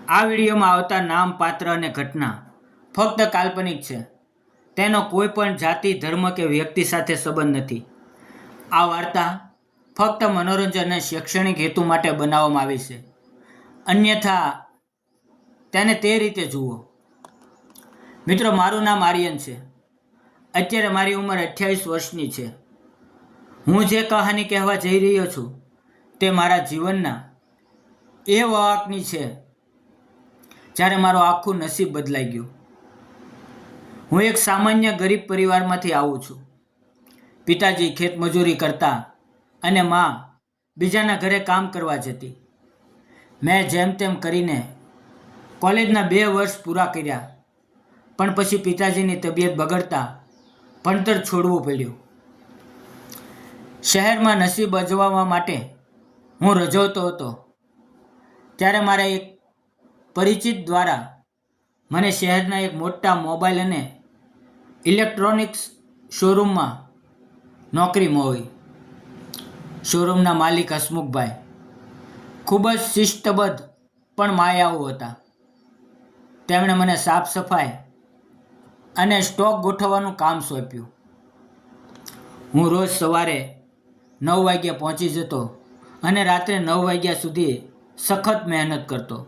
આ વિડીયોમાં આવતા નામ, પાત્ર અને ઘટના ફક્ત કાલ્પનિક છે. તેનો કોઈ પણ જાતિ, ધર્મ કે વ્યક્તિ સાથે સંબંધ નથી. આ વાર્તા ફક્ત મનોરંજન અને શૈક્ષણિક હેતુ માટે બનાવવામાં આવી છે. અન્યથા તેને તે રીતે જુઓ. મિત્રો, મારું નામ આર્યન છે. અત્યારે મારી ઉંમર 28 વર્ષની છે. હું જે કહાની કહેવા જઈ રહ્યો છું તે મારા જીવનના એ વાકની છે જ્યારે મારું આખું નસીબ બદલાઈ ગયું. હું એક સામાન્ય ગરીબ પરિવારમાંથી આવું છું. પિતાજી ખેતમજૂરી કરતા અને માં બીજાના ઘરે કામ કરવા જતી. મેં જેમ તેમ કરીને કોલેજના 2 વર્ષ પૂરા કર્યા, પણ પછી પિતાજીની તબિયત બગડતા ભણતર છોડવું પડ્યું. શહેરમાં નસીબ અજમાવવા માટે હું રજવતો હતો ત્યારે મારા એક પરિચિત દ્વારા મને શહેરના એક મોટા મોબાઈલ અને ઇલેક્ટ્રોનિક્સ શોરૂમમાં નોકરી મળી. શોરૂમના માલિક હસમુખભાઈ ખૂબ જ શિસ્તબદ્ધ પણ માયાળુ હતા. તેમણે મને સાફ સફાઈ અને સ્ટોક ગોઠવવાનું કામ સોંપ્યું. હું રોજ સવારે 9 વાગ્યે પહોંચી જતો અને રાત્રે 9 વાગ્યા સુધી સખત મહેનત કરતો.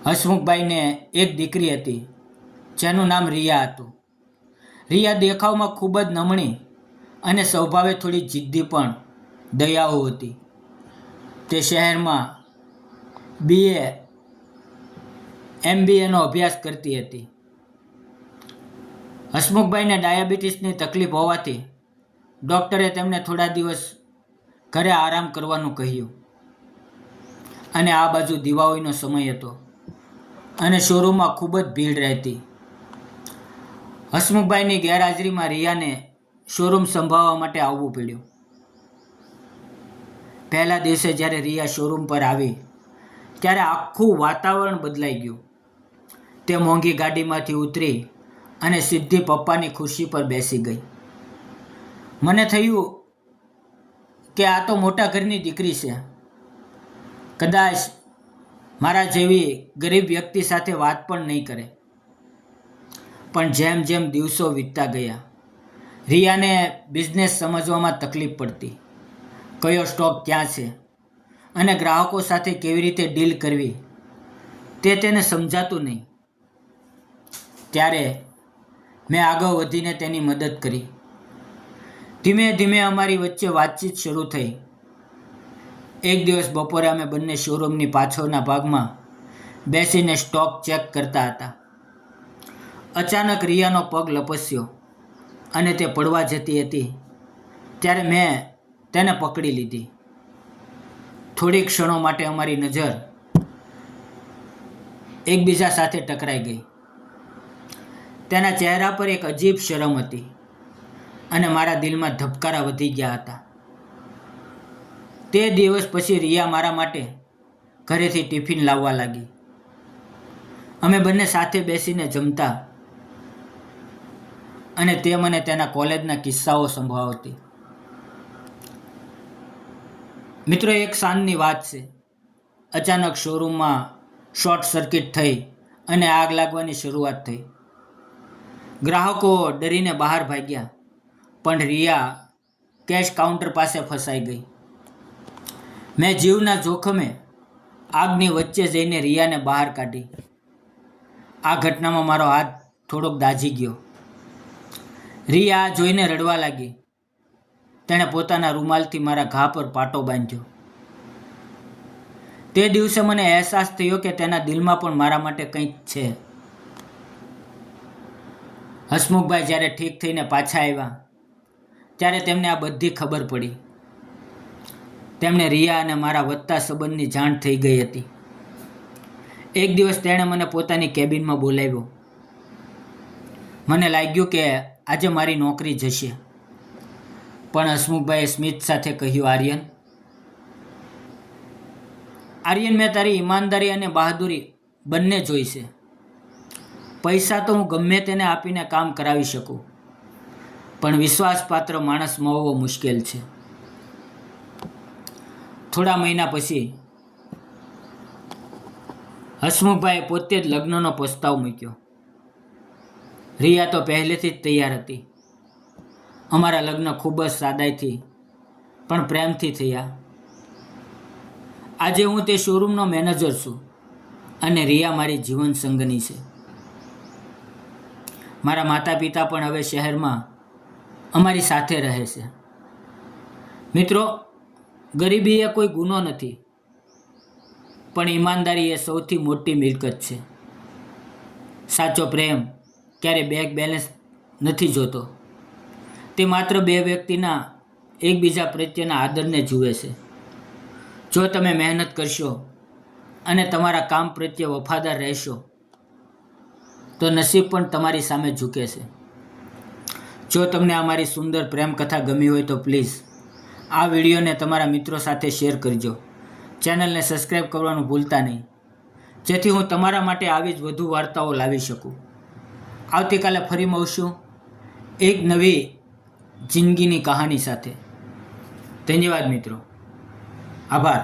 હસમુખભાઈને એક દીકરી હતી જેનું નામ રિયા હતું. રિયા દેખાવમાં ખૂબ જ નમણી અને સ્વભાવે થોડી જિદ્દી પણ દયાળુ હતી. તે શહેરમાં BA MBAનો અભ્યાસ કરતી હતી. હસમુખભાઈને ડાયાબિટીસની તકલીફ હોવાથી ડૉક્ટરે તેમને થોડા દિવસ ઘરે આરામ કરવાનું કહ્યું. અને આ બાજુ દિવાળીનો સમય હતો અને શોરૂમમાં ખૂબ જ ભીડ રહેતી. હસમુખભાઈની ગેરહાજરીમાં રિયાને શોરૂમ સંભાળવા માટે આવવું પડ્યું. પહેલા દિવસે જ્યારે રિયા શોરૂમ પર આવી ત્યારે આખું વાતાવરણ બદલાઈ ગયું. તે મોંઘી ગાડીમાંથી ઉતરી અને સીધી પપ્પાની ખુરશી પર બેસી ગઈ. મને થયું કે આ તો મોટા ઘરની દીકરી છે. કદાચ મારા જેવી ગરીબ વ્યક્તિ સાથે વાત પણ નહીં કરે. પણ જેમ જેમ દિવસો વીતતા ગયા, રિયાને બિઝનેસ સમજવામાં તકલીફ પડતી. કયો સ્ટોક ક્યાં છે અને ગ્રાહકો સાથે કેવી રીતે ડીલ કરવી તે તેને સમજાતું નહીં. ત્યારે મેં આગળ વધીને તેની મદદ કરી. ધીમે ધીમે અમારી વચ્ચે વાતચીત શરૂ થઈ. એક દિવસ બપોરે અમે બંને શોરૂમની પાછળના ભાગમાં બેસીને સ્ટોક ચેક કરતા હતા. અચાનક રિયાનો પગ લપસ્યો અને તે પડવા જતી હતી ત્યારે મેં તેને પકડી લીધી. થોડી ક્ષણો માટે અમારી નજર એકબીજા સાથે ટકરાઈ ગઈ. તેના ચહેરા પર એક અજીબ શરમ હતી અને મારા દિલમાં ધબકારા વધી ગયા હતા. તે દિવસ પછી રિયા મારા માટે ઘરેથી ટિફિન લાવવા લાગી. અમે બંને સાથે બેસીને જમતા અને તે મને તેના કોલેજના કિસ્સાઓ સંભળાવતી. મિત્રો, એક સાંજની વાત છે. અચાનક શોરૂમમાં શોર્ટ સર્કિટ થઈ અને આગ લાગવાની શરૂઆત થઈ. ગ્રાહકો ડરીને બહાર ભાગ્યા, પણ રિયા કેશ કાઉન્ટર પાસે ફસાઈ ગઈ. મેં જીવના જોખમે આગની વચ્ચે જઈને રિયાને બહાર કાઢી. આ ઘટનામાં મારો હાથ થોડોક દાઝી ગયો. રિયા આ જોઈને રડવા લાગી. તેણે પોતાના રૂમાલથી મારા ઘા પર પાટો બાંધ્યો. તે દિવસે મને અહેસાસ થયો કે તેના દિલમાં પણ મારા માટે કંઈક છે. હસમુખભાઈ જ્યારે ઠીક થઈને પાછા આવ્યા ત્યારે તેમને આ બધી ખબર પડી. તેમને રિયા અને મારા વધતા સંબંધની જાણ થઈ ગઈ હતી. એક દિવસ તેણે મને પોતાની કેબિનમાં બોલાવ્યો. મને લાગ્યું કે આજે મારી નોકરી જશે. પણ હસમુખભાઈએ સ્મિત સાથે કહ્યું, આર્યન, મેં તારી ઈમાનદારી અને બહાદુરી બંને જોઈ છે. પૈસા તો હું ગમે તેને આપીને કામ કરાવી શકું, પણ વિશ્વાસપાત્ર માણસ મળવો મુશ્કેલ છે. થોડા મહિના પછી હસમુખભાઈએ પોતે જ લગ્નનો પ્રસ્તાવ મૂક્યો. રિયા તો પહેલેથી જ તૈયાર હતી. અમારા લગ્ન ખૂબ જ સાદાઈથી પણ પ્રેમથી થયા. આજે હું તે શોરૂમનો મેનેજર છું અને રિયા મારી જીવન સંગની છે. મારા માતા પિતા પણ હવે શહેરમાં અમારી સાથે રહે છે. મિત્રો, ગરીબી એ કોઈ ગુનો નથી, પણ ઈમાનદારી એ સૌથી મોટી મિલકત છે. સાચો પ્રેમ ક્યારે બેંક બેલેન્સ નથી જોતો. તે માત્ર બે વ્યક્તિના એકબીજા પ્રત્યેના આદરને જુએ છે. જો તમે મહેનત કરશો અને તમારા કામ પ્રત્યે વફાદાર રહેશો તો નસીબ પણ તમારી સામે ઝૂકે છે. જો તમને આ મારી સુંદર પ્રેમ કથા ગમી હોય તો પ્લીઝ આ વિડીયોને તમારા મિત્રો સાથે શેર કરજો. ચેનલને સબસ્ક્રાઈબ કરવાનું ભૂલતા નહીં, જેથી હું તમારા માટે આવી જ વધુ વાર્તાઓ લાવી શકું. આવતીકાલે ફરી મળશું એક નવી જિંદગીની કહાની સાથે. ધન્યવાદ મિત્રો. આભાર.